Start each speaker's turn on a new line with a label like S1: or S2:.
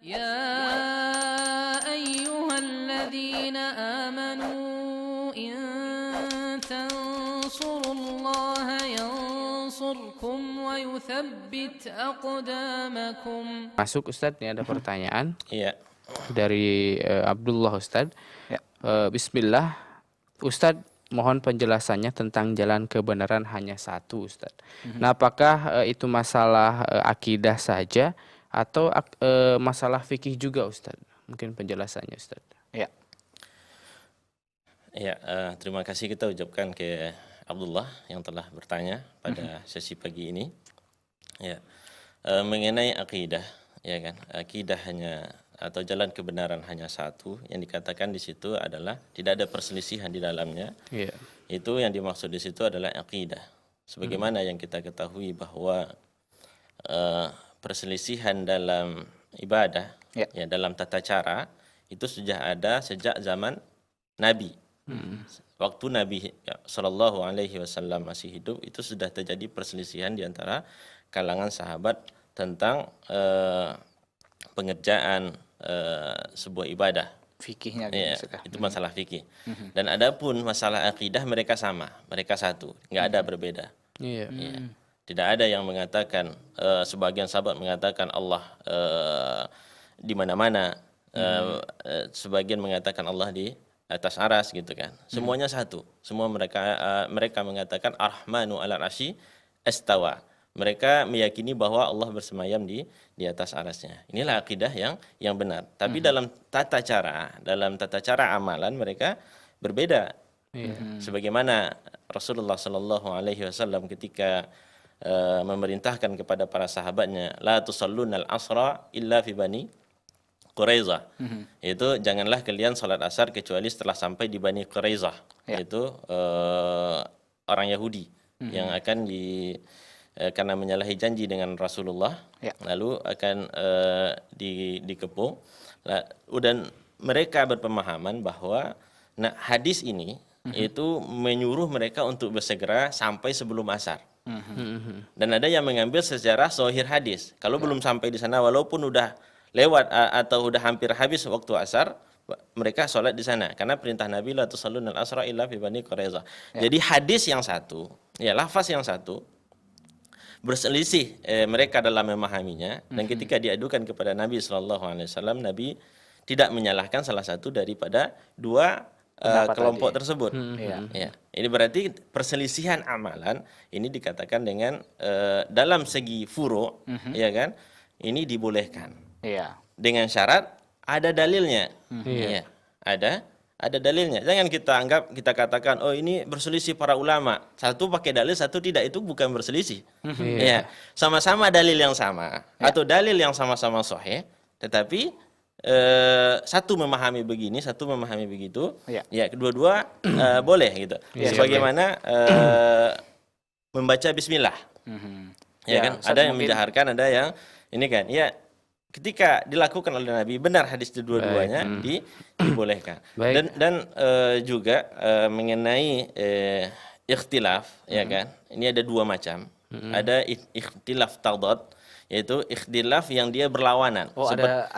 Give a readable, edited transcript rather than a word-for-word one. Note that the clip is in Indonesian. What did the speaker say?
S1: يا أيها الذين آمنوا إن تنصروا الله ينصركم ويثبت أقدامكم.
S2: Masuk Ustadz, ini ada pertanyaan
S3: Iya.
S2: dari Abdullah Ustadz.
S4: Ya.
S2: Bismillah, Ustadz mohon penjelasannya tentang jalan kebenaran hanya satu Ustadz. Nah, apakah itu masalah akidah saja atau masalah fikih juga Ustadz? Mungkin penjelasannya Ustadz.
S4: Ya.
S3: Ya, terima kasih kita ucapkan ke Abdullah yang telah bertanya pada sesi pagi ini. Ya, mengenai akidah, ya kan? Akidah hanya atau jalan kebenaran hanya satu. Yang dikatakan di situ adalah tidak ada perselisihan di dalamnya.
S2: Iya.
S3: Itu yang dimaksud di situ adalah akidah. Sebagaimana yang kita ketahui bahwa perselisihan dalam ibadah, ya dalam tata cara itu sudah ada sejak zaman Nabi. Waktu Nabi Shallallahu Alaihi Wasallam masih hidup, itu sudah terjadi perselisihan di antara kalangan sahabat tentang pengerjaan sebuah ibadah.
S4: Fikihnya
S3: Ya,
S4: gitu.
S3: itu masalah fikih. Dan adapun masalah akidah mereka sama, mereka satu, nggak ada berbeda.
S2: Iya.
S3: Ya. Tidak ada yang mengatakan, sebagian sahabat mengatakan Allah di mana-mana, sebagian mengatakan Allah di atas aras gitu kan. Semuanya satu. Semua mereka mengatakan Ar-Rahmanu 'alal 'arsy istawa. Mereka meyakini bahwa Allah bersemayam di atas arasnya. Inilah akidah yang benar. Tapi dalam tata cara amalan mereka berbeda. Sebagaimana Rasulullah Shallallahu Alaihi Wasallam ketika memerintahkan kepada para sahabatnya, la tusallunal asra illa fi bani Quraizah. Itu janganlah kalian salat asar kecuali setelah sampai di Bani Quraizah, yaitu orang Yahudi yang akan karena menyalahi janji dengan Rasulullah, lalu akan dikepung. Dan mereka berpemahaman bahwa hadis ini itu menyuruh mereka untuk bersegera sampai sebelum asar. Dan ada yang mengambil sejarah zahir hadis. Kalau belum sampai di sana, walaupun udah lewat atau udah hampir habis waktu asar, mereka sholat di sana. Karena perintah Nabi la tusallunal asra illa fi bani Quraizah. Jadi hadis yang satu, ya lafaz yang satu, berselisih mereka dalam memahaminya. Dan ketika diadukan kepada Nabi SAW, Nabi tidak menyalahkan salah satu daripada dua kelompok tersebut. Ya. Ini berarti perselisihan amalan ini dikatakan dengan dalam segi furu', ya kan? Ini dibolehkan.
S4: Iya.
S3: Dengan syarat ada dalilnya. Ya. Ada dalilnya. Jangan kita katakan oh ini berselisih para ulama. Satu pakai dalil, satu tidak, itu bukan berselisih. Ya. Sama-sama dalil yang sama atau dalil yang sama-sama sahih, tetapi satu memahami begini, satu memahami begitu. Ya, kedua-dua boleh gitu. Sebagaimana membaca bismillah. Ya kan? Ada yang menjaharkan, ada yang ini kan. Ya, ketika dilakukan oleh Nabi, benar hadis dua-duanya dibolehkan. Dan juga mengenai ikhtilaf, ya kan? Ini ada dua macam. Ada ikhtilaf tadad, yaitu ikhtilaf yang dia berlawanan.
S4: Oh, ada